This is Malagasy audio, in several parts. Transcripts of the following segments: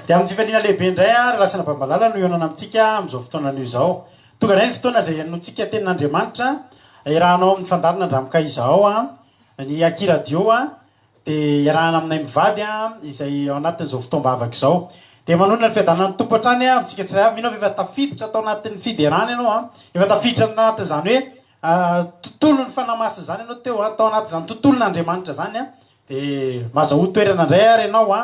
dia amin'ny tifaniana lehibe indray a relasana bambalala no ionana amintsika amin'izao fotoanan'io izao tonga ray ny fotoana izay ianotsika tenin'Andriamanitra irahanao amin'ny fandarina andramika izao a ny akiradio a dia irahana aminay mivady a izay ao anatin'izao fotoam-bavaka izao dia manonona ny fiadanana ny tompo hatrany a amintsika tsiraiavy mino efa tafiditra atao anatin'ny fiderana ianao a efa tafiditra anatin'izany hoe tontolo ny fanamasina zany ianao teo atao anatin'izany tontolon'Andriamanitra zany a dia mazaho toerana indray ary ianao a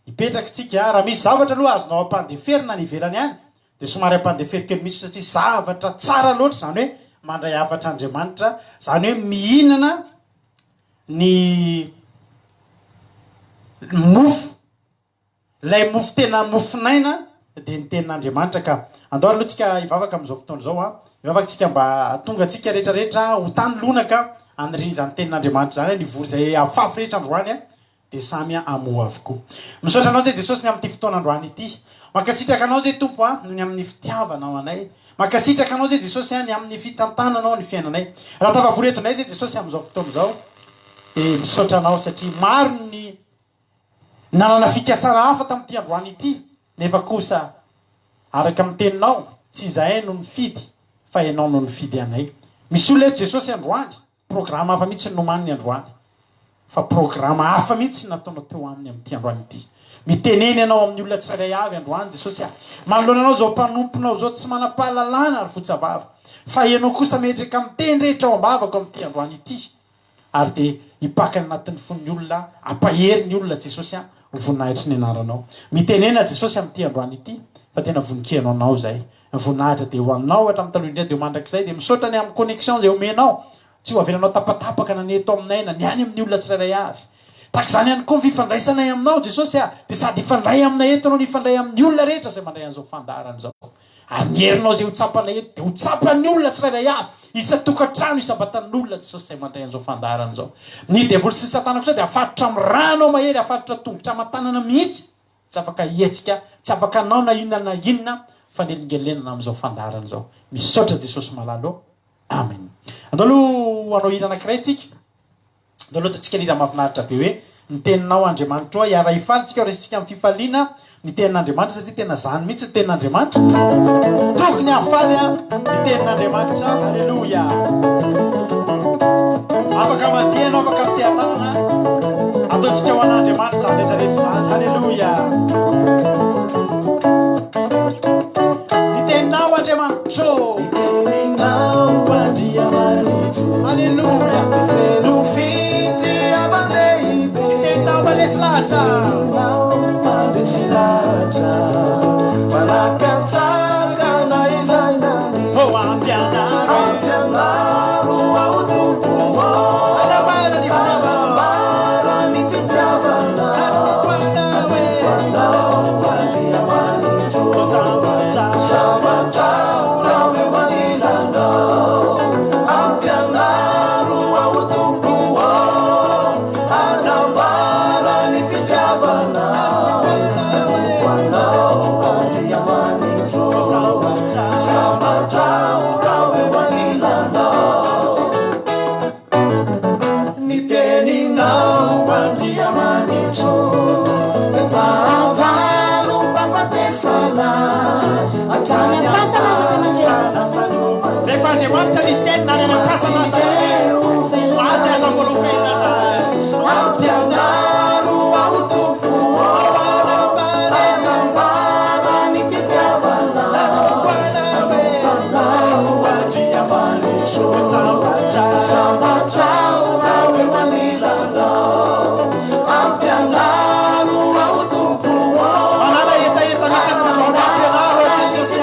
hipetraka tsika raha misy zavatra aloha azonao ampandeferina ny ivelany any dia somary ampandefery kely mihitsy satria zavatra tsara loatra zany hoe mandray havatra Andriamanitra zany hoe mihinana ny mofo lay mofo tena mofinaina dia ny tenin'Andriamanitra ka andao aloha tsika hivavaka amin'izao fotoana izao a hivavaka tsika mba tonga tsika rehetrarehetra ho tany lonaka aniriny tenin'Andriamanitra zany ny vory zay afafy rehetra androany a dia samy amoa avokoa misaotra anao zay Jesosy ny amin'ity fotoana androany ity mankasitraka anao zay tompo a no ny amin'ny fitiavanao anay mankasitraka anao zay Jesosy a ny amin'ny fitantananao ny fiainanay raha tafavoretonay zay Jesosy amin'izao fotoana izao dia misaotra anao satria maro ny nanana fikasana hafa tamin'ity androany ity nefa kosa araka amin'ny teninao tsy izahay no mifidy fa ianao no nifidy anay misy olona eto Jesosy androany programa hafa mihitsy ny nomaniny androany fa programa hafa mihitsy nataonao teo aminy amin'ity androany ity miteneny ianao amin'ny olona tsirairay avy androany Jesosy a manoloana anao zao mpanomponao zao tsy manam-pahalalana ary fotsabava fa ianao kosa metraka miteny rehetra ao ambavako amin'ity androany ity ary dia hipakany anatin'ny fon'ny olona ampahery ny olona Jesosy a voninahitry ny anaranao mitenena Jesosy amin'ity androany ity fa tena voninkianao anao zay voninahitra dia ho anao hatramin'ny taloha indray dia ho mandrakizay dia misaotra ny amin'ny connexion zay omenao tsy ho avelanao tapatapaka na ny eto aminay na ny any amin'ny olona tsirairay avy taka izany ihany koa ny fifandraisanay aminao Jesosy a dia sady ifandray aminay eto anao ny ifandray amin'ny olona rehetra izay mandray an'izao fandarana izao ary ny herinao zay ho tsapanay eto dia ho tsapan'ny olona tsirairay avy isa-tokantrano isa-batan'ny olona Jesosy izay mandray an'izao fandarana izao ny devoly sy satana kosa dia afatotra amin'ny rano mahery afatotra tongotra aman-tanana mihitsy tsy afaka hietsika tsy afaka anao na inona na inona fanelingelenana amin'izao fandarana izao misaotra Jesosy malalo amen andao aloha anao hira anankiray tsika andao aloha tatsika hira mahafinaritra be hoe ny teninao Andriamanitra oa iara hifaly tsika resitsika amin'ny fifaliana ny tenin'Andriamanitra satria tena zany mihitsy ny tenin'Andriamanitra tokony hafaly a ny tenin'Andriamanitra halleloia afaka mandehanao afaka miteha-tanana ataontsika ho an'Andriamanitra zany rehetrarehetra zany halleloia ny teninao Andriamanitra halleluia nitenao malesy lahatra manakatsakana izainany ho ampianaro ao tompo anambara ny fitiavana ny fitiavana anao Andriamanitra sambatra raha hoe manilanao ampianaro ao tompo anambara ny fitiavana rehefa Andriamanitra ny teny na ny anapasana zay maty aza mbola hovenana ampianaro ao tompo anambara ny fitiavana Andriamanitra sambatra raha hoe manilanao ampianaro ao tompo manana etaeta mihitsy ny ampianaro Jesosy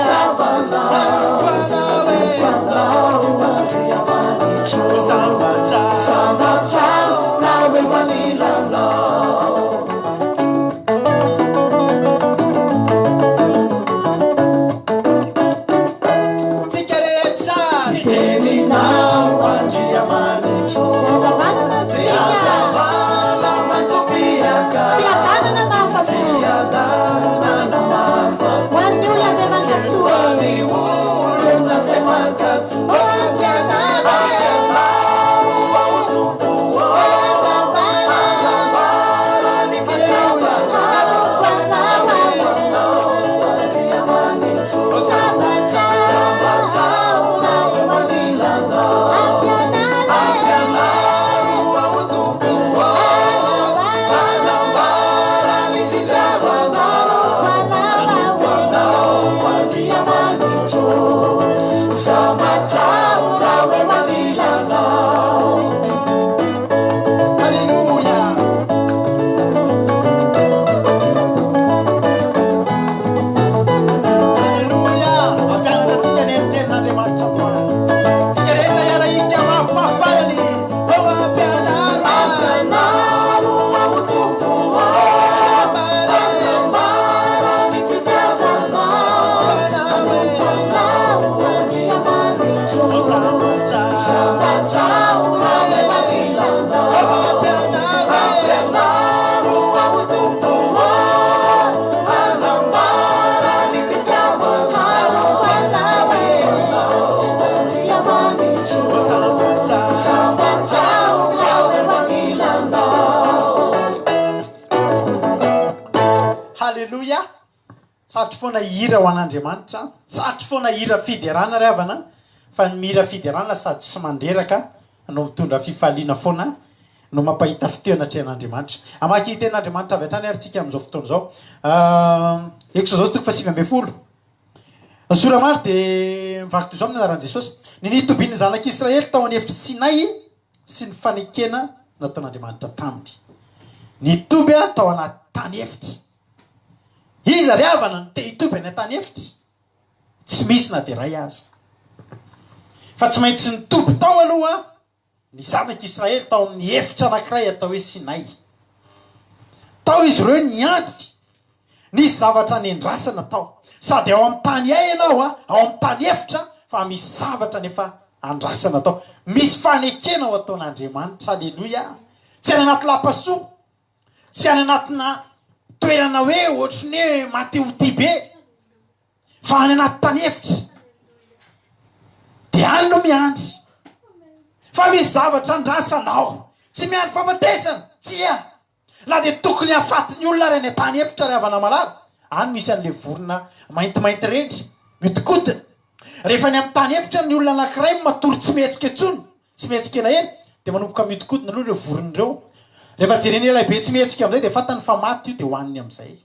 halleloia satry foana hira ho an'andriamanitra satry foana hira fiderana ry havana fa ny mira fiderana sady sy mandreraka no mitondra fifaliana foana no mampahita fiteo atry an'andriamanitra amaky ten'andriamanitra avy atrany ary tsika am'izao fotoana zao exodus toko fa 5 ny soramary de mivaky toy zao amin'ny anaran'i jesosy ny nitobiny zanak'israely tao any efitry sinay sy ny fanekena nataon'andriamanitra taminy nitoby a tao anaty tany efitra iza ry havana ny te hitoby any tany efitra tsy misy na de ray azy fa tsy maintsy nitoby tao aloha ny zanak'israely tao amin'ny efitra anankiray atao hoe sinay tao izy ireo niandry nisy zavatra nendrasana tao sady ao amin'ny tany ay ianao ao amin'ny tany efitra fa misy zavatra nefa andrasana tao misy fanekena ao ataon'andriamanitra alleloia tsy any anaty lapasoa tsy any anatina toerana hoe ohatry ny hoe mateoti be fa any anaty tany efitra de any no miandry fa misy zavatra andrasanao tsy miandry fahafatesana tsia na de tokony hafatiny olona reny tany efitra ry havana malala any misy an'le vorona maintimainty reny mitokotina rehefa ny amin'ny tany efitra ny olona anankiray matory tsy mihetsika etsony tsy mihetsika ena eny de manomboka mitokotina aloha reo vorony reo rehefa jereny elabe tsy mihetsika am'izay de fatany fa maty io de hoaniny am'izay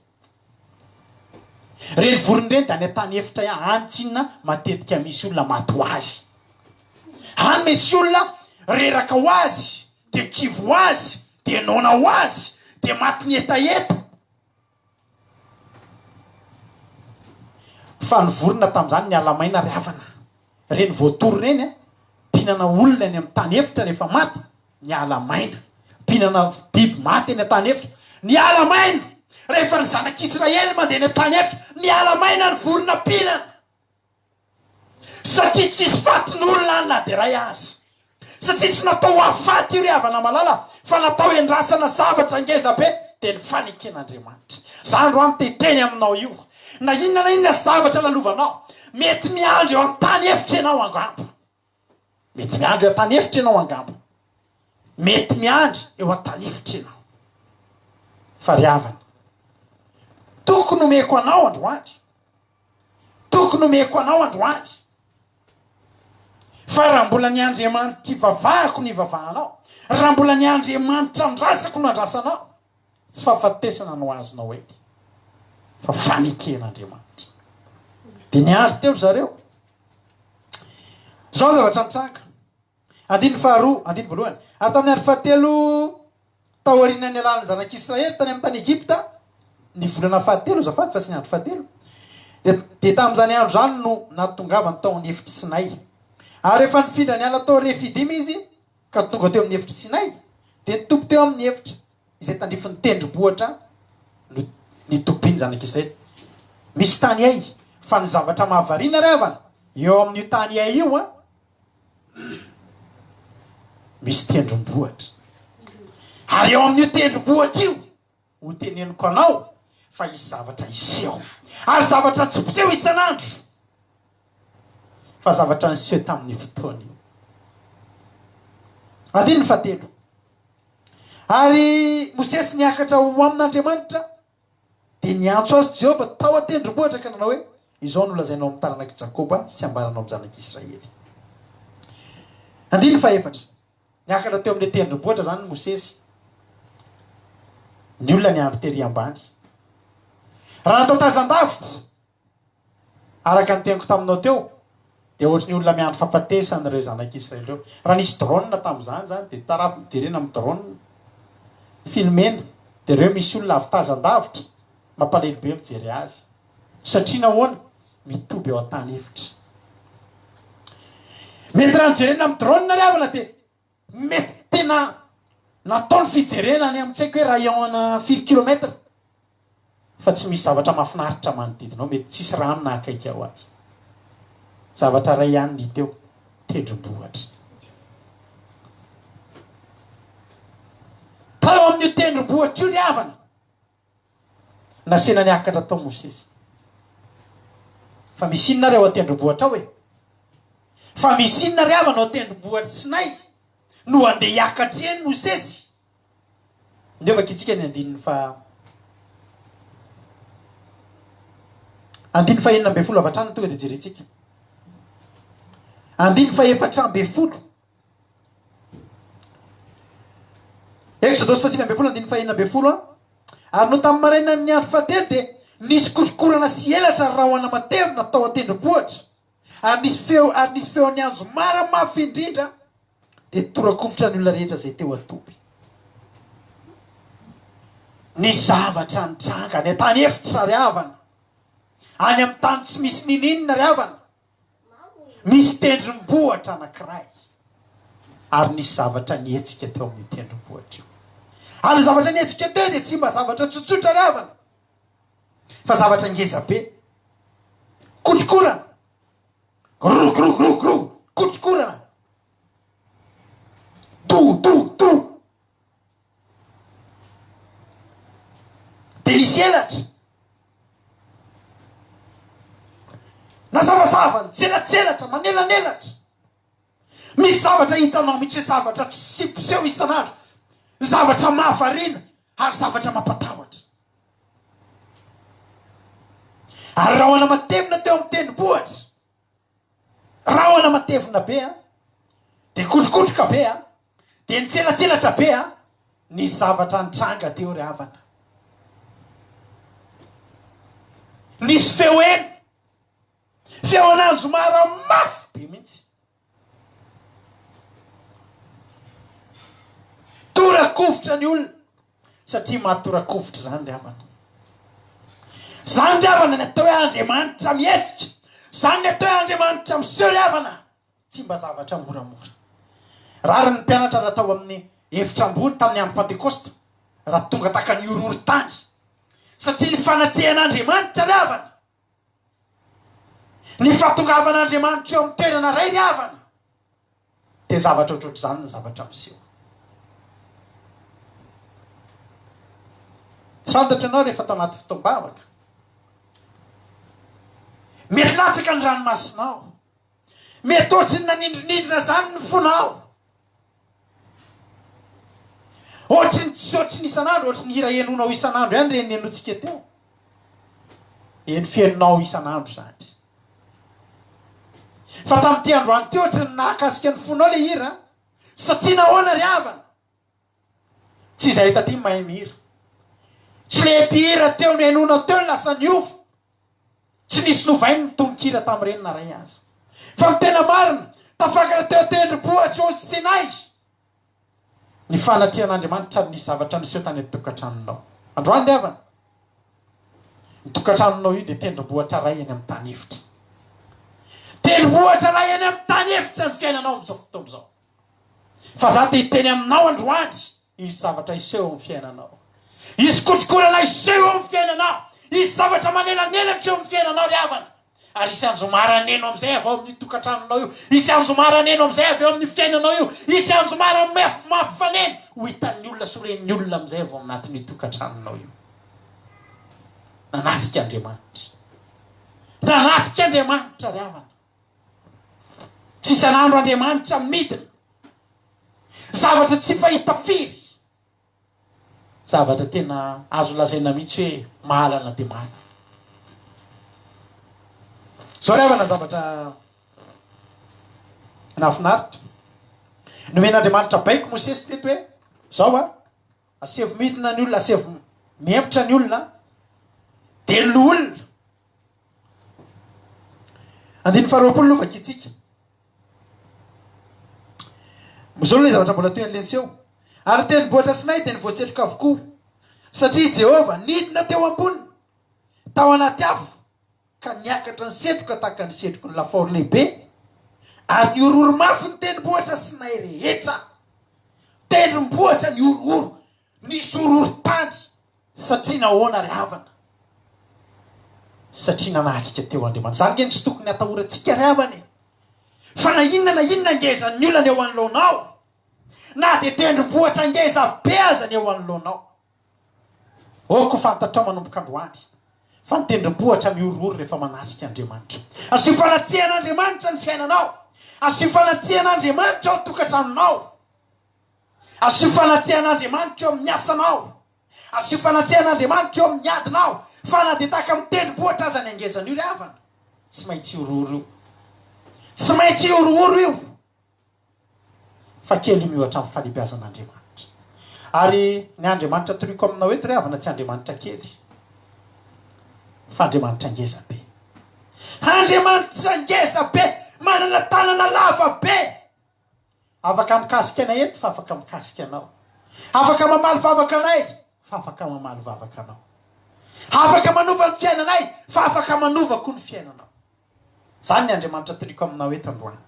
reny vorony reny de any tany efitra ia anytsinina matetika misy olona maty ho azy any misy olona reraka ho azy de kivo ho azy de nona ho azy de maty ny etaeta fa ny vorona tam'izany ny alamaina ry havana reny voatory reny a mpihinana olona any amin'ny tany efitra rehefa maty ny alamaina mpihinana biby maty eny tany efitra ny alamaina rehefa ny zanak'israely mandeha ny tany efitra ny alamaina ny vorona mpihinana satria tsisy fatin'olona any na de ray azy satria tsy natao hafaty io ry havana malala fa natao endrasana zavatra ngeza be de ny faneken'andriamanitra zandro amy teteny aminao io na inona na inona zavatra lalovanao mety miandry eo amin'ny tany efitra ianao angambo mety miandry eo tany efitra ianao angambo mety miandry eo an-tany efitra ianao fa ry havana tokony omeko anao androandry tokony omeko anao androandry fa raha mbola ny andriamanitra ivavahako ny ivavahanao raha mbola ny andriamanitra andrasako no andrasanao tsy fahafatesana no azonao eny fa faneken'andriamanitra de niandry teo zareo zao zavatra nitranga andiny faharoa andiny voalohany ary tamin'ny andro fahatelo tao aorianany alàny zanak'israely tany amin'ny tany Egypta ny volana fahatelo zafady fa tsy ny andro fahatelo de tam'izany andro zany no natongavany tao amin'ny efitry sinay ary rehefa nifindra ny ala tao refidimy izy ka tonga teo amin'ny efitry sinay de nitopo teo amin'ny efitra izay tandrifiny tendrombohatra nitopiny zanak'israely misy tany ay fa ny zavatra mahavariana ry havana eo amin'io tany ay io a misy tendrombohatra ary eo amin'io tendrombohatra io ho teneniko anao fa isy zavatra iseho ary zavatra tsy piseho isan'andro fa zavatra niseho tamin'ny fotoana io andiny ny fahatelo ary Mosesy niakatra ho amin'Andriamanitra de niantso azy Jehova tao atendrombohitra ka nanao hoe izao no lazainao amin'ny taranak'i Jakoba sy ambaranao amin'ny zanak'Israely andiny ny fahaefatra niakatra teo amin'le tendrombohitra zany ny Mosesy ny olona niandry tery ambany raha natao tazan-davitra araka ny teniko taminao teo de ohatry ny olona miandry fahafatesana reo zanak'Israely reo raha nisy drone tam'izany zany de tarafy mijerena amin'ny drone filmena de reo misy olona avy tazan-davitra mampalelo be mijery azy satria nahoana mitoby eo an-tany efitra mety raha nijerena amin'ny drone ry havana de mety tena natao ny fijerena any amintsaiko hoe rayon-na 4 kilometra fa tsy misy zavatra mahafinaritra manodidinao mety tsisy rano na akaiky ao azy zavatra ray ihany ny teo tendrombohatra tao amin'io tendrombohatra io ry havana nasena niakatra tao Mosesy fa misy inona reo atendrombohatra ao e fa misy inona ry havana ao tendrombohatra Sinay no andeha hiakatra eny Mosesy ndevaka itsika ny andininy andiny fa enina ambe folo avatrano tonga dia jerentsika andiny fa efatra ambe folo Exodus fa sivy ambe folo andiny fa enina ambe folo ary no tamin'ny maraina ny andro fahatelo dia nisy kotrokorana sy elatra rahoana matevina tao an-tendrombohitra ary nisy feo ny anjo mara mafy indrindra dia torakofotra ny olona rehetra zay teo atoby ny zavatra nitranga ny tany efitra ry havana any amin'ny tany tsy misy nininina ry havana misy tendrombohitra anankiray ary nisy zavatra nietsika teo amin'ny tendrombohitra io ary zavatra nietsika teo dia tsy mba zavatra tsotsotra ry havana fa zavatra ngeza be kotrokorana gro kotrokorana do dia nisy elatra na zavazavany tselatselatra manelanelatra misy zavatra hitanao mitsy zavatra tsy mpiseho isan'andro zavatra mahavariana ary zavatra mampatahotra ary rahoana matevina teo amin'ny tendrombohitra rahoana matevina be dia kotrokotroka be dia nitselatselatra be nisy zavatra nitranga teo ry havana nisy feo eny feo an'andro mara mafy be mihitsy torakofotra ny olona satria mahatorakofotra zany ry havana zany ry havana ny atao hoe Andriamanitra mihetsika zany ny atao hoe Andriamanitra miseho ry havana tsy mba zavatra moramora rary ny mpianatra raha tao amin'ny efitra ambony tamin'ny andro pentekosta raha tonga taka ny orory tany satria ny fanatrehan'Andriamanitra ry havana ny fahatongavan'Andriamanitra eo amin'ny toerana ray ry havana dia zavatra ohatrohatr'izany ny zavatra miseho tsy fantatra anao rehefa tao anaty fotoam-bavaka mety latsaka ny ranomasinao mety ohatry ny nanindronindrona zany ny fonao ohatry ny tsy ohatry ny isan'andro ohatry ny hira enonao isan'andro ihany reny enotsika teo eny fienonao isan'andro zany fa tamin'ity androany ty ohatry ny nahakasika ny fonao le hira satria nahoana ry havana tsy izay taty mahay mihira tsy le mpihira teo ny enonao teo ny lasa niofo tsy nisy novainy ny tombokira tamin'ireny na ray azy fa ny tena marina tafakana teo tendrombohitra o Sinai ny fanatrehan'Andriamanitra nisy zavatra niseho tany tokatranonao androany ry havana ny tokatranonao io dia tendrombohitra ray eny amin'ny tany efitra tendrombohitra ray eny amin'ny tany efitra ny fiainanao amin'izao fotoana izao fa za te hiteny aminao androany isy zavatra iseho amin'ny fiainanao isy kotrokorana iseho eo amin'ny fiainanao isy zavatra manelanelatra eo amin'ny fiainanao ry havana ary isy anjomaraneno amin'izay avy ao amin'ny tokatranonao io isy anjomaraneno amin'izay avy ao amin'ny fiainanao io isy anjomara mafaneny ho hitan'ny olona soren'ny olona amin'izay avy ao anatin'ny tokatranonao io nanatrika Andriamanitra ry havana tsy isan'andro Andriamanitra midina zavatra tsy fahita firy zavatra tena azo lazaina mihitsy hoe mahalana dia mahalana zao ry havana zavatra nafinaritra nomen'Andriamanitra baiko Mosesy teto hoe zao asevo midina ny olona asevo miempotra ny olona dia ny olona andiny faharoapolo lovaka itsika mizao le zavatra mbola toy an'lenseho ary tendrombohitra Sinai dia nivoatsetroka avokoa satria Jehova nidina teo amboniny tao anaty afo ka niakatra ny setroka tahaka ny setroko ny lafaoro lehibe ary ny ororo mafy ny tendrombohitra Sinai rehetra tendrombohitra ny ororo nisy ororo tany satria nahoana ry havana satria nanatrika teo Andriamanitra zany ngeny tsy tokony atahorantsika ry havana fa na inona ngezan'ny olana eo anoloanao na dia tendrombohitra ngeza be azany eo anoloanao oko fantatrao manomboka androany fa ny tendrombohitra miororo rehefa manatrika Andriamanitra asio fanatrehan'Andriamanitra ny fiainanao asio fanatrehan'Andriamanitra ao tokatranonao asio fanatrehan'Andriamanitra eo amin'ny asanao asio fanatrehan'Andriamanitra eo amin'ny adinao fa na dia tahaka mitendrombohitra aza ny angezana io ry havana tsy maintsy ororo tsy maintsy orooro io fa kely miohatra amin'ny falebiazan'Andriamanitra ary ny Andriamanitra toriko aminao eto ry havana tsy Andriamanitra kely fa Andriamanitra ngeza be. Andriamanitra ngeza be manana tanana lava be. Afaka mikasika anay eto fa afaka mikasika anao. Afaka mamaly vavaka anay fa afaka mamaly vavaka anao. Afaka manova ny fiainanay fa afaka manova koa ny fiainanao. Zany ny Andriamanitra toriko aminao eto androany.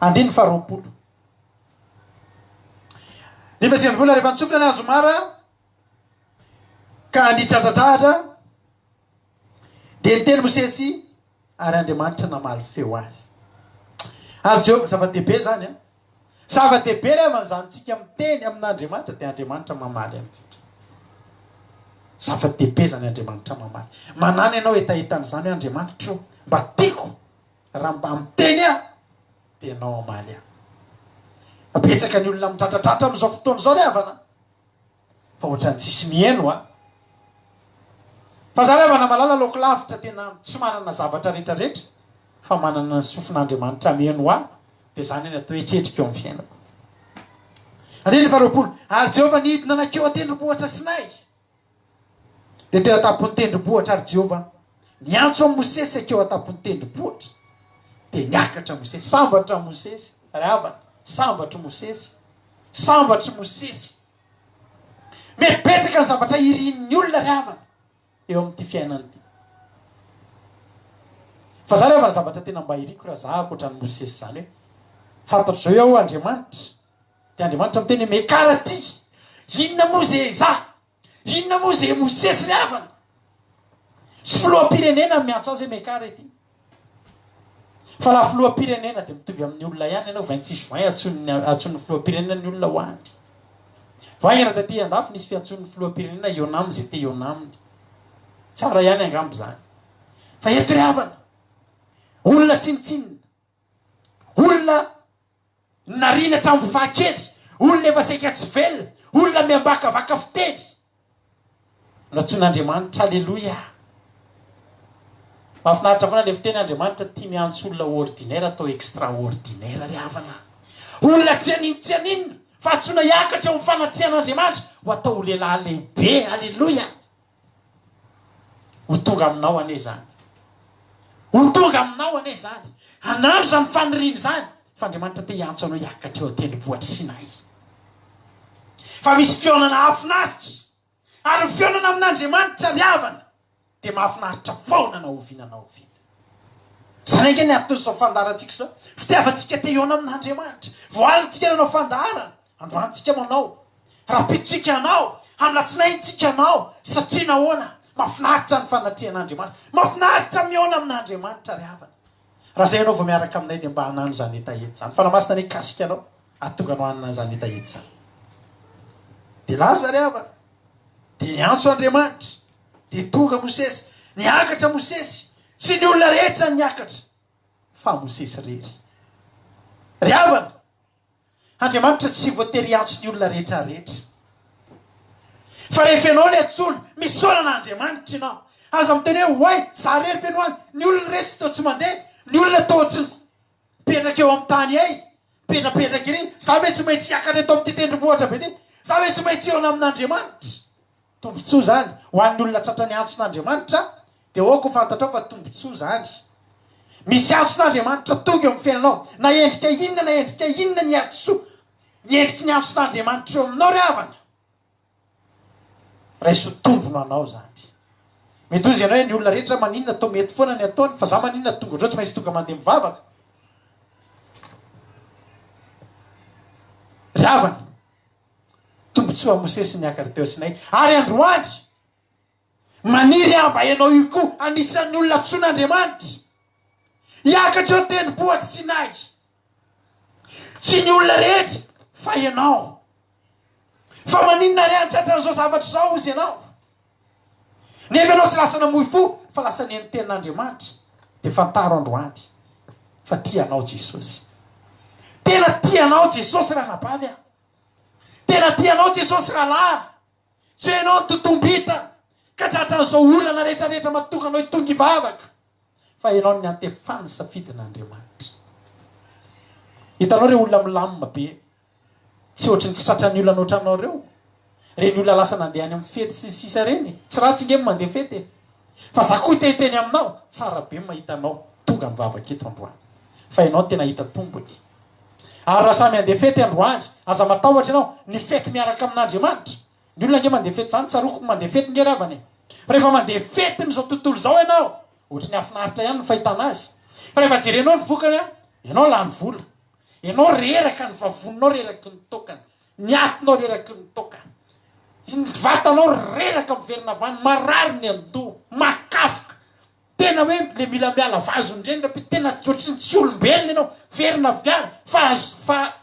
Andiny faharoapolo. Ny vasimbola rehefa nitsofina ny azomara ka nitradradratra dia niteny Mosesy ary Andriamanitra namaly feo azy. Ary Jehovah zava-dehibe zany a. Zava-dehibe rehefa zantsika miteny amin'Andriamanitra dia Andriamanitra mamaly amintsika. Zava-dehibe zany Andriamanitra mamaly. Manana ianao etaetana zany hoe Andriamanitra mba tiako raha mba miteny aho dia ianao amaly aho. Betsaka ny olona mitratratratra amin'izao fotoana izao ry havana fa ohatrany tsisy mihaino a. Fa za ry havana malala laoko lavitra tena tsy manana zavatra rehetrarehetra fa manana ny sofin'Andriamanitra mihaino aho dia zany ny atao etretrika eo amin'ny fiainako. Andiny faharoapolo. Ary Jehovah nidina nakeo an-tendrombohitra Sinay dia teo an-tapon'ny tendrombohitra ary Jehovah niantso amin'ny Mosesy akeo an-tapon'ny tendrombohitra dia niakatra Mosesy. Sambatra Mosesy ry havana. Sambatra Mosesy. Sambatra Mosesy. Mipetsaka ny zavatra irian'ny olona ry havana eo amin'ity fiainany ity. Fa za ry havana zavatra tena mba iriko raha za akoatra ny Mosesy zany hoe fantatro zao iaho Andriamanitra dia Andriamanitra miteny mekara ty inona moa zay za inona moa zay Mosesy ry havana tsy filoham-pirenena miantso azy mekara ity fa laha filoham-pirenena dia mitovy amin'ny olona ihany ianao 26 juin atson'ny filoham-pirenena ny olona hoandry. Vaingana taty andafy nisy fiantson'ny filoham-pirenena Yonam zay te Yonam tsara ihany angambo zany. Fa eto ry havana olona tsinitsinina olona narinatra amin'ny vakely olona efa saika tsy velona olona miambakavaka fitendry natsoin'Andriamanitra. Alleloia. Mahafinaritra foana le fiteny Andriamanitra tia miantso olona ordinaire atao extraordinaire ry havana. Olona tsy aninona fa atsoina hiakatra eo amin'ny fanatrehan'Andriamanitra ho atao lehilahy lehibe. Alleloia. Ho tonga aminao ane zany. Ho tonga aminao ane zany. Anandro zany faniriany zany fa Andriamanitra te hiantso anao hiakatra eo an-tendrombohitra Sinay. Fa misy fionana hafinaritra ary fionana amin'Andriamanitra ry havana dia mahafinaritra foana na ovinanao oviana. Zany ange ny atao izao fandaharantsika zao. Fitiavantsika te hiona amin'Andriamanitra. Voalintsika nanao fandaharana. Androantsika manao. Rapitsika anao. Amlatsinaintsika anao. Satria nahoana? Mahafinaritra ny fanatrehan'Andriamanitra. Mahafinaritra miona amin'Andriamanitra ry havana. Raha zay ianao vao miaraka aminay dia mba hanano zany etaety zany. Fa na masina ny kasika anao atonga anao hanana zany etaety zany. Dia laza ry havana. Dia niantso Andriamanitra. Dia tonga Mosesy. Niakatra Mosesy. Tsy ny olona rehetra niakatra fa Mosesy rery. Ry havana. Andriamanitra tsy voatery hiantso ny olona rehetra rehetra. Fa rehefa ianao ny antsoina misaorana Andriamanitra ianao. Aza miteny hoe hoay za rery fenoany ny olona rehetra tao tsy mandeha. Ny olona tao tsy petraka eo amin'ny tany ay. Petrapetraka iry. Za hoe tsy maintsy hiakatra eto amin'ny tendrombohitra be ty. Za hoe tsy maintsy eona amin'Andriamanitra. Tombotsoa zany ho an'ny olona tratra ny antson'Andriamanitra dia oako fantatra fa tombotsoa zany. Misy antson'Andriamanitra tonga eo amin'ny fiainanao. Na endrika inona ny antso. Ny endriky ny antson'Andriamanitra eo aminao ry havana. Raiso tombona anao zany. Mety ozy ianao hoe ny olona rehetra maninona atao mety foana ny ataony fa za maninona tonga ohatrao tsy maintsy tonga mandeha mivavaka. Ry havana. Tombotsoa Mosesy niakatra teo Sinay. Ary androany maniry mba ianao io koa anisan'ny olona antsoin'Andriamanitra. Hiakatra eo tendrombohitra Sinay. Tsy ny olona rehetra fa ianao. Fa maninona ry antratra an'izao zavatra zao ozy ianao. Nefa ianao tsy lasa namoy fo fa lasa ny tenin'Andriamanitra. Dia fantaro androany fa tianao Jesosy. Tena tianao Jesosy raha nabavy a. Tena tianao Jesosy raha lahy. Tsy ianao ny totombita. ka tratran'izao olana rehetrarehetra matokanao tonga ivavaka fa ianao ny antefany safidin'Andriamanitra. Hitanao reo olona milamina be tsy ohatrany tsy tratran'ny olona ohatranao reo. Reny olona lasa nandeha any amin'ny fety sy sisa reny tsy ratsy nge mandeha fety fa za koa teteny aminao tsara be mahitanao tonga mivavaka eto androany fa ianao tena hita tombony. Ary raha samy andeha fety androandry aza matahotra ianao ny fety miaraka amin'Andriamanitra. Ny olona nge mandeha fety zany tsaroko mandeha fety nge ravany. Rehefa mandeha fety n'izao tontolo zao ianao ohatrany afinaritra ihany ny fahitana azy. Fa rehefa jerenao ny vokany ianao lany vola, ianao reraka ny vavononao reraky ny tokany, ny atinao reraky ny tokany, ny vatanao reraka miverina vany, marary ny andoha, makafoka. Tena hoe le mila miala vazo indrindra tena ohatrany tsy olombelona ianao, verina viany,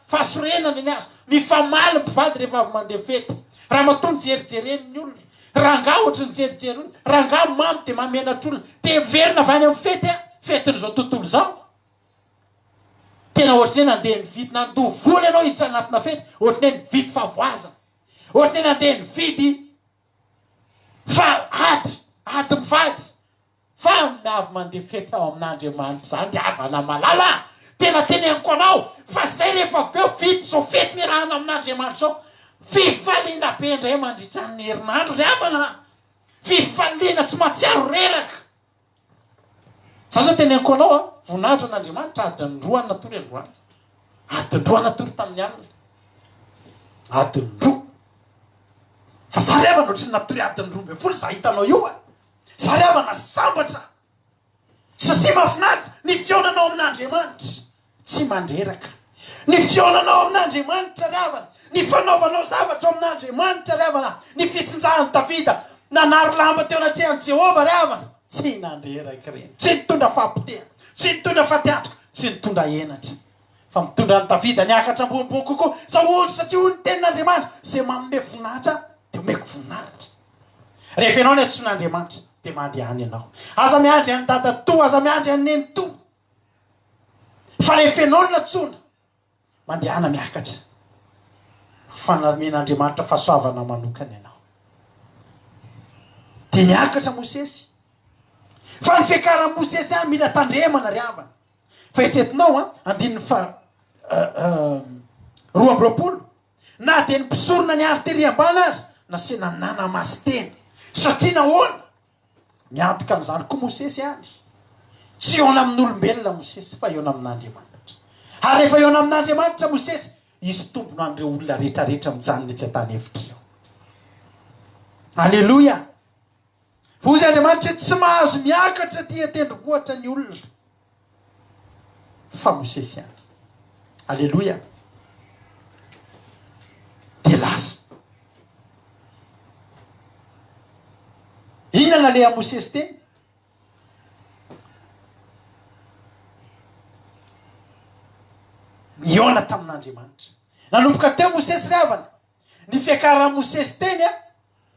fahasorenany ny azo, mifamaly mpivady rehefa avy mandeha fety. Raha matoa mijerijereny ny olona, raha nga ohatry ny jerijery olona, raha nga mamy de mamenatra olona, de verina avy any amin'ny fety fetin'izao tontolo zao. Tena ohatrany hoe nandeha nividy nandoha vola ianao hiditra anatina fety, ohatrany hoe nividy favoazana, ohatrany hoe nandeha nividy ady mivady. Fa miavy mandeha fety ao amin'Andriamanitra zany havana malala. Tena teneniko anao fa zay rehefa veo vidy zao fety mirahana amin'Andriamanitra zao, fifaliana be indray mandritra ny herinandro ry havana, fifaliana tsy mahatsiaro reraka. Za zao teneniko anao voninahitra an'Andriamanitra adiny roa natory androany, adiny roa natory tamin'ny alina, adiny roa. Fa za ry havana ohatrany natory adiny roa ambin'ny folo za hitanao io za ry havana sambatra satria mahafinaritra ny fionanao amin'Andriamanitra tsy mandreraka, ny fionanao amin'Andriamanitra ry havana, ny fanaovanao zavatra amin'Andriamanitra ry havana, ny fitsinjahan'ny Davida nanary lamba teo anatrehan'i Jehova ry havana, tsy nandreraka reny, tsy nitondra fahampitehana, tsy nitondra fahatiatrika, tsy nitondra henatra, fa mitondra ny Davida niakatra ambonimbony kokoa za olo satria hoy ny tenin'Andriamanitra zay manome voninahitra de omeko voninahitra. Rehefa ianao ny antsoin'Andriamanitra de mandehany ianao, aza miandry any dada to, aza miandry any neny to, fa rehefa ianao ny natsona mandehana miakatra, fanamen'Andriamanitra fahasoavana manokana ianao. De niakatra Mosesy, fa ny fiakaran'ny Mosesy any mila tandremana ry havana. Fa etretinao andininy roa amby roapolo, na de ny mpisorona ny ary tery ambany azy nasena nanamasy teny satria nahoana miantoka an'izany koa Mosesy any. Tsy eona amin'olombelona Mosesy fa eona amin'Andriamanitra. Ary rehefa eona amin'Andriamanitra Mosesy, izy tombona an'ireo olona rehetrarehetra mijanona etsy an-tany evitra eo. Aleloia. Hoy Andriamanitra tsy mahazo miakatra ty tendrombohitra ny olona fa Mosesy any. Aleloia. De lasa inona naleha Mosesy teny? Niona tamin'Andriamanitra. Nanomboka teo Mosesy ry havana. Ny fiakaran'ny Mosesy teny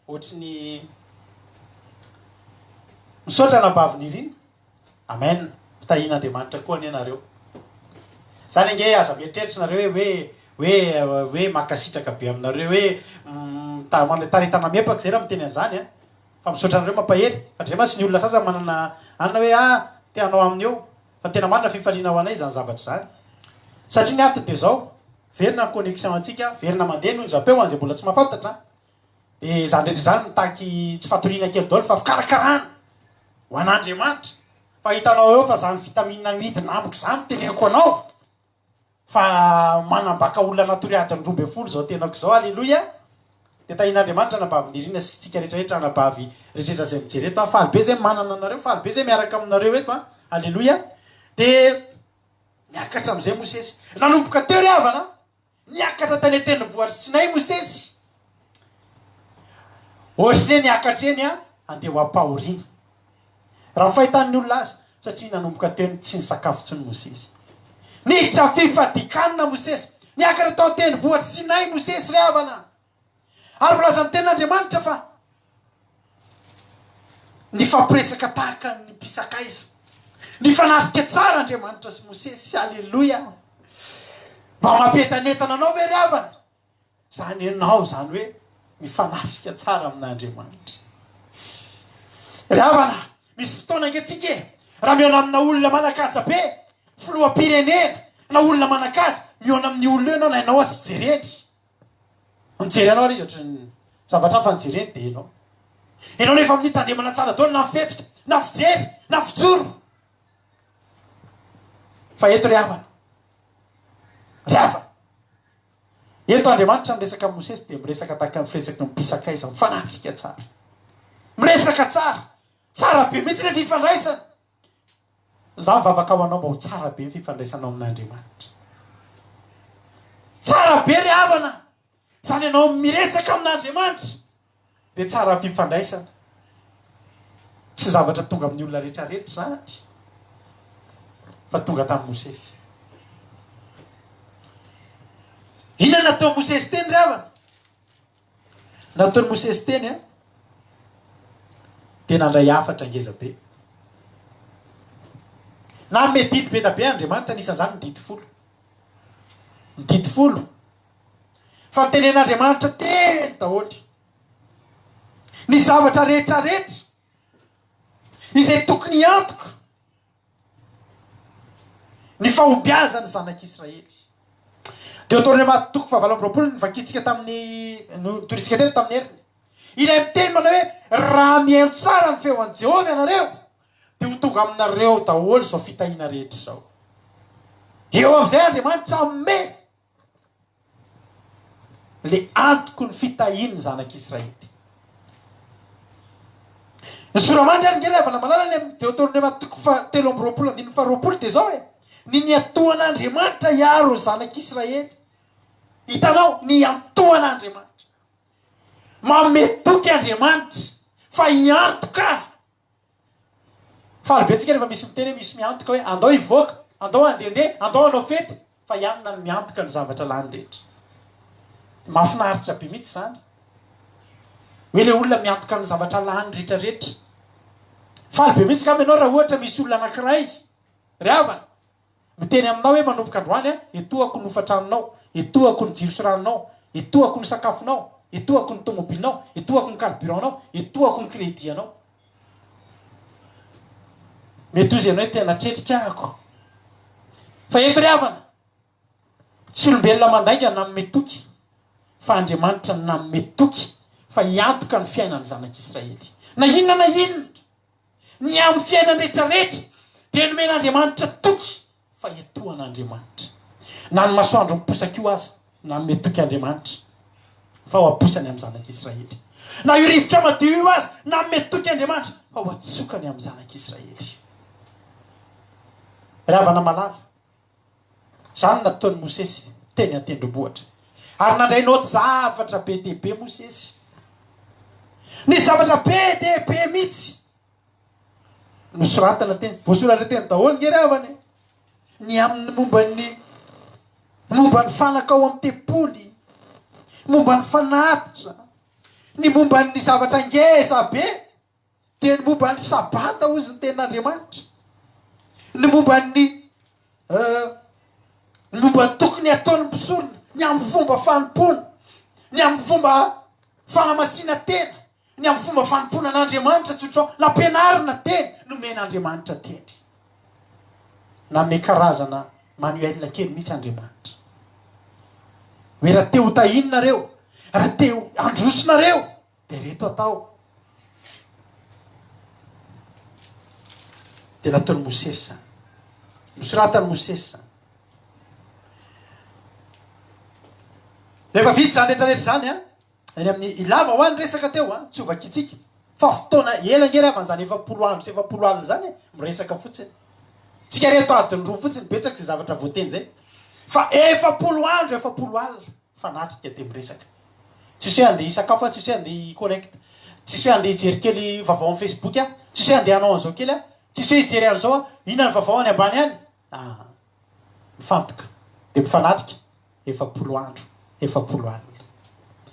ohatry ny misaotra nabavy nirina. Amen. Fitahian'Andriamanitra koa any ianareo. Zany ange aza mietreritra nareo hoe makasitraka be aminareo hoe taretana mepaka zay raha miteny an'izany fa misaotra nareo mampahery fa ndray tsy ny olona sasa manana anina hoe teanao amin'ny eo fa tena manana fifaliana ho anay zany zavatra zany satria ny antony de zao verina connexion antsika verina mandeha noho ny zapeo an'izay mbola tsy mahafantatra de zany rehetra zany mitaky tsy fatoriana kely daholo fa fikarakarana ho an'Andriamanitra. Fa hitanao eo fa zany vitamine midina amiko zany teneko anao fa manambaka olona natory adiny roa ambin'ny folo zao tenako zao. Aleloia. De tahian'Andriamanitra nabavy nirina sy tsika rehetrarehetra nabavy rehetrarehetra zay mijery eto faly be zay manana anareo, faly be zay miaraka aminareo eto aleloia. De niakatra am'izay Mosesy, nanomboka teo ry havana, niakatra tany an-tendrombohitra Sinay Mosesy. Ohatriny hoe niakatra eny andeha ho ampahoriana raha fahitan'ny olona azy satria nanomboka teo tsy nisakafo ny Mosesy. Niditra fifadikanina Mosesy, niakatra tao an-tendrombohitra Sinay Mosesy ry havana. Ary volazan'ny tenin'Andriamanitra fa ny fampiresaka tahaka ny mpisakaiza, ny fanatrika tsara Andriamanitra sy Mosesy. Aleloia. Mba mampientanentana anao ve ry havana? Zany ianao zany hoe mifanatrika tsara amin'Andriamanitra. ry havana misy fotoana anketsiky raha miona amina olona manakaja be filoam-pirenena na olona manakaja miona amin'ny olona eo anao na ianao tsy jereny mijery anao ry izy ohatry zavatra fa nijereny de ianao nefa amin'ny tandremana tsara daoly na mifetsika na fijery na fijoro fa eto ry havana eto Andriamanitra miresaka amin'ny Mosesy de miresaka tahaka ny firesaky ny mpisakaiza mifanatrika tsara miresaka tsara be mihitsy le fifandraisana za mivavaka ho anao mba ho tsara be ny fifandraisanao amin'Andriamanitra tsara be ry havana zany ianao miresaka amin'Andriamanitra de tsara fifandraisana tsy zavatra tonga amin'ny olona rehetrarehetra zany fa tonga tamin'ny Mosesy. Inona natao Mosesy teny ry havana? Nataony Mosesy teny de nandray hafatra ngeza be na medity be da be Andriamanitra nisan'izany midity folo fa tenen'Andriamanitra teny daholo ny zavatra rehetrarehetra izay tokony hiantoka ny fahobiazany zanak'Israely. Deutéronome toko fahavalo amby roapolo nivakitsika tamin'ny torisika teto tamin'ny heriny ilay miteny manao hoe raha mihaino tsara ny feon'i Jehova ianareo de ho tonga aminareo daholo zao fitahiana rehetra zao. Eo am'izay Andriamanitra ame le antoko ny fitahiany zanak'Israely. Ny soramandry any ngery avana malala ny amin'ny Deutéronome toko telo amby roapolo andiny faharoapolo de zao ny niatoan'Andriamanitra hiaro zanak'Israely. Hitanao ny antoan'Andriamanitra mametoky Andriamanitra fa hiantoka fa albetsika rehefa misy miteny hoe misy miantoka hoe andao hivoaka andao andehandeha andao anao fety fa ianona ny miantoka ny zavatra lany rehetra. Mahafinaritra be mihitsy zany hoe le olona miantoka ny zavatra lany rehetrarehetra fa be mihitsy ka ianao raha ohatra misy olona anankiray ry havana miteny aminao hoe manomboka androany etoako ny hofantranonao etoako ny jiro sy ranonao etoako ny sakafonao etoako ny tomobilinao etoako ny carburantnao etoako ny créditanao mety ozy ianao tena tretrikahako fa eto ry havana tsy olombelona mandainga na metoky fa Andriamanitra na metoky fa hiantoka ny fiainany zanak'Israely na inona ny amin'ny fiainany rehetrarehetra de nomen'Andriamanitra toky fa etoan'Andriamanitra na ny masoandro miposaka io aza na metoky Andriamanitra fa ho aposany amin'ny zanak'Israely na io rivotra madio io aza na metoky Andriamanitra fa ho atsokany amin'ny zanak'Israely. Ry havana malala zany nataony Mosesy teny an-tendrombohitra ary nandrainao zavatra be dehibe Mosesy ny zavatra be dehibe mihitsy nosoratana teny voasoratra teny daholo ngery havana ny amin'ny momba ny fanaka ao amin'ny tempoly momba ny fanatitra ny momba ny zavatra ngeza be de ny momba ny sabata ozy ny ten'Andriamanitra ny momba ny tokony ataony mpisorona ny amin'ny fomba fanompona ny amin'ny fomba fanamasina tena ny amin'ny fomba fanompona an'Andriamanitra tsotrao nampianarina teny nomen'Andriamanitra teny na me karazana manuel kely mihitsy Andriamanitra hoe raha te ho tahinareo raha te ho androsonareo de reto atao de nataony Mosesy nosoratany Mosesy rehefa vita zany rehetrarehetra zany eny amin'ny ilava ho any resaka teo tsy ovakitsika fa fotoana ela ngery avany zany 70 andro sy 70 alina zany miresaka fotsiny tsika reto adiny roa fotsiny betsaka sy zavatra voateny zay fa 70 andro 70 alina fanatrika de miresaka tsisy hoe andeha isakafo tsisy hoe andeha connecte tsisy hoe andeha hijery kely vaovao amin'ny Facebook tsisy hoe andeha anao an'izao kely tsisy hoe hijery an'izao inona ny vaovao any ambany any mifantoka de mifanatrika 70 andro 70 alina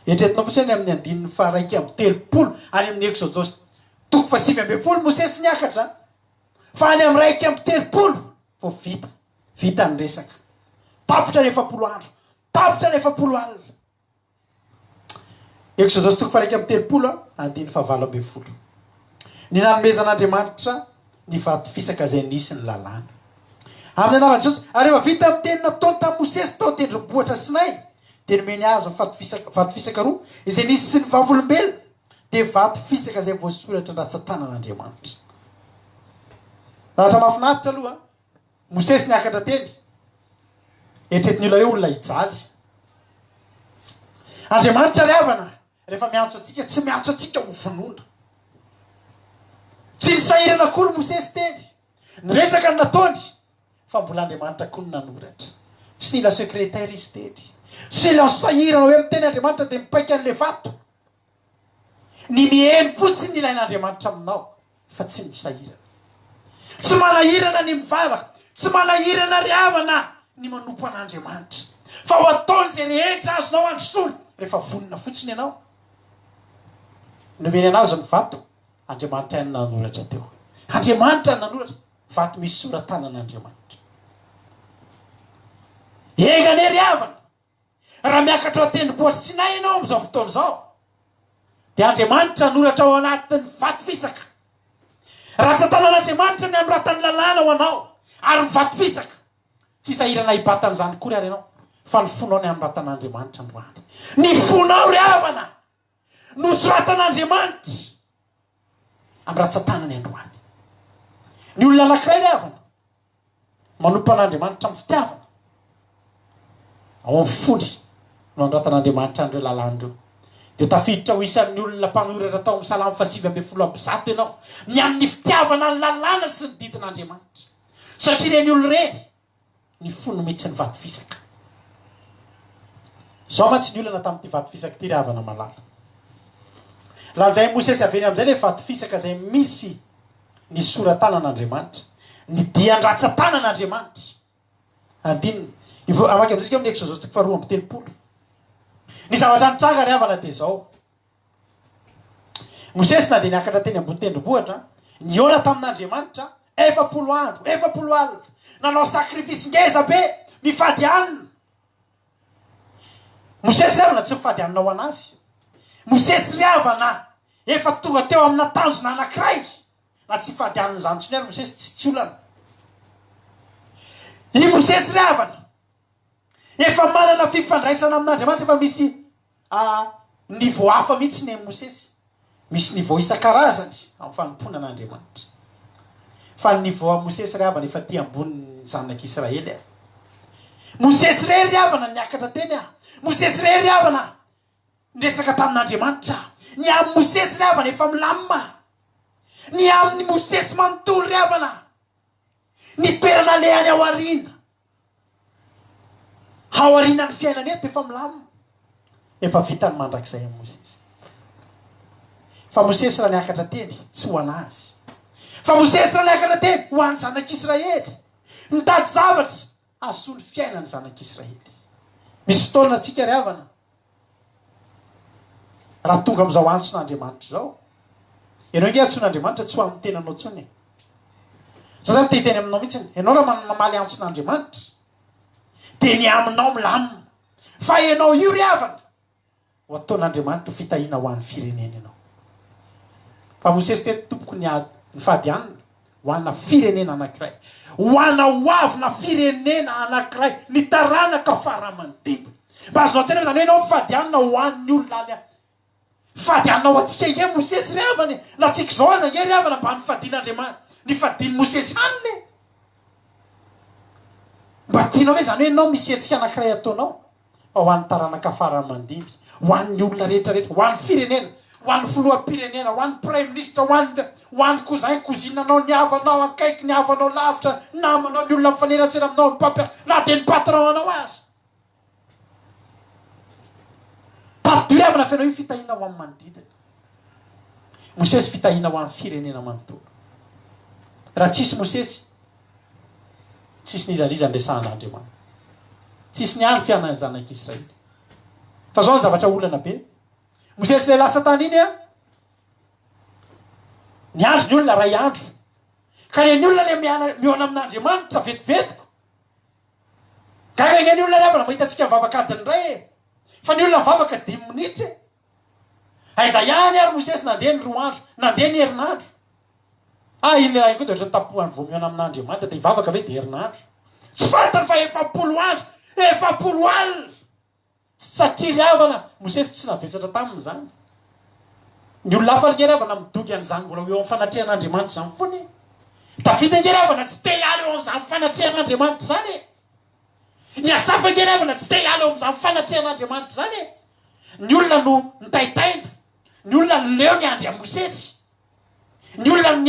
etretinao fotsiny amin'ny andininy faraiky amin'ny 30 any amin'ny Exodus toko fa 9 Mosesy niakatra fa any amin'ny raiky amin'ny 30 vo vita ny resaka tapitra ny 70 andro tapitra ny 70 alina Exodus toko fa raiky amin'ny 30 andininy fa 9 ny nanomezan'andriamanitra ny vato fisaka zay nisy ny lalàna amin'ny anaran'i Jesosy ary rehefa vita amin'ny teny nataony tamin'ny Mosesy tao tendrombohitra Sinay dia nomeny azy vato fisaka roa izay nisy sy ny vavolombelona dia vato fisaka zay voasoratra ratsan-tanan'Andriamanitra. Zavatra mahafinaritra aloha Mosesy niakatra teny eritreretiny olona hoe olona hijaly. Andriamanitra ry havana rehefa miantso atsika tsy miantso atsika ho vonoina. Tsy nisahirana akory Mosesy teny ny resaka ny nataony fa mbola Andriamanitra koa ny nanoratra. Tsy nila sekretara izy teny. Tsy nila sahirana hoe miteny Andriamanitra dia mipaika an'ilay vato. Ny miheno fotsiny ilain'Andriamanitra aminao fa tsy misahirana. Tsy manahirana ny mivavaka, tsy manahirana ry havana ny manompo an'Andriamanitra. Fa ho ataony izay rehetra azonao androsoana rehefa vonona fotsiny ianao. Nomeny anazy ny vato, Andriamanitra ny nanoratra teo. Andriamanitra ny nanoratra, vato misy soratanan'Andriamanitra. Egany ry havana, raha miakatra ao tendrombohitra Sinay ianao amin'izao fotoana izao, dia Andriamanitra nanoratra ao anatin'ny vato fisaka. Ratsan-tanan'Andriamanitra ny anoratany lalàna ho anao ary ny vato fisaka. Tsy sahirana hibatan'izany kory ary ianao fa ny fonao ny anoratan'Andriamanitra androany. Ny fonao ry havana no soratan'Andriamanitra amin'ny ratsan-tanany androany. Ny olona anankiray ry havana manompo an'Andriamanitra amin'ny fitiavana ao amin'ny fony no anoratan'Andriamanitra andreo lalàn'ireo. Dia tafiditra ho isan'ny olona mpanoratra tao amin'ny Salamo 8:100 ianao ny amin'ny fitiavana ny lalàna sy ny didin'Andriamanitra. Satria reny olona reny ny fony mihitsy ny vato fisaka. Zao mantsy ny olana tamin'ity vato fisaka ity ry havana malala. Lanjay Mosesy aveny amin'izay ilay vato fisaka izay misy ny soratanan'Andriamanitra, ny dian-dratsan-tanan'Andriamanitra. Andinina amaky amin'izay amin'ny Exodus 2:3. Ny zavatra nitranga ry havana dia zao. Mosesy na dia niakatra teny ambony tendrombohitra, niona tamin'Andriamanitra 40 andro, 40 alina. Nanao sakrifisy ngeza be, mifady anina. Mosesy ry havana tsy mifady anina ho anazy. Mosesy ry havana efa tonga teo amina tanjona anankiray. Na tsy fady anina izany intsony ary Mosesy tsy olana. I Mosesy ry havana efa manana fifandraisana amin'Andriamanitra, efa misy niveau hafa mihitsy ny Mosesy. Misy niveau isan-karazany amin'ny fanompona an'Andriamanitra. Fa ny niveau amin'ny Mosesy ry havana efa ty ambony zanak'Israely. Mosesy rery ry havana niakatra teny. Mosesy rery ry havana niresaka tamin'Andriamanitra. Ny amin'ny Mosesy ry havana efa milamina. Ny amin'ny Mosesy manontolo ry havana ny toerana lehany ao aoriana. Ao aoriana ny fiainana eto efa milamina. Efa vitany mandrakizay amin'ny Mosesy. Fa Mosesy raha niakatra teny tsy ho anazy. Fa Mosesy raha niakatra teny ho an'ny zanak'Israely. Mitady zavatra asolo fiainany zanak'Israely. Misy fotoana antsika ry havana raha tonga amin'izao antson'Andriamanitra izao. Ianao nge antson'Andriamanitra tsy ho amin'ny tenanao intsony. Zany te hiteny aminao mihitsy. Ianao raha mamaly antson'Andriamanitra dia ny aminao milamina. Fa ianao io ry havana ho ataon'Andriamanitra ho fitahiana ho an'ny firenena ianao. Fa Mosesy tety tompoko ny fady anina ho anna firenena anankiray. Ho anna hoavina firenena anankiray ny taranaka faramandimby. Mba azonao an-tsaina zany hoe ianao fady anina ho an'ny olona fady anina ho atsika nge Mosesy ry havana. Na tsika izao aza nge ry havana mba ny fadian'Andriamanitra, ny fadian'ny Mosesy aniny. Mba tianao hoe zany hoe ianao misy hetsika anankiray ataonao ho an'ny taranaka faramandimby, ho an'ny olona rehetrarehetra, ho an'ny firenena, ho an'ny filoham-pirenena, ho an'ny prime ministre, ho an'ny cousin cousinanao, ny havanao akaiky, ny havanao lavitra, namanao, ny olona mifanerasera aminao, ny mpampiasa, na dia ny patron anao azy. Tadio havana fianao io fitahiana ho amin'ny manodidina. Mosesy fitahiana ho amin'ny firenena manontolo. Raha tsisy Mosesy, tsisy nizanizany resahan'Andriamanitra. Tsisy ny any fiainan'ny zanak'Israely. Fa zao ny zavatra olana be. Mosesy ilay lasa tany iny ny andro ny olona ray andro. Ka ny olona ilay miona amin'Andriamanitra vetovetoko. Gaga ny olona ry havana mahita antsika mivavaka adiny ray. Fa ny olona mivavaka 10 minitra. Aiza ihany ary Mosesy nandeha ny 2 andro, nandeha ny herinandro. iny raha koa de ohatran'ny tapohan'ny vomiona amin'andriamanitra de ivavaka hoe de herinandro tsy fantany fa 7 andro 7 alina satria riavana Mosesy tsy navetsatra tamin'izany ny olona hafa ngeravana midoky an'izany mbola eo amin'ny fanatrehan'andriamanitra zany foany Davida ngeravana tsy te hiala eo amin'izany fanatrehan'andriamanitra zany ny Asafa ngeravana tsy te hiala eo amin'izany fanatrehan'andriamanitra zany ny olona no nitaitaina ny olona no leo ny andry a Mosesy ny olona no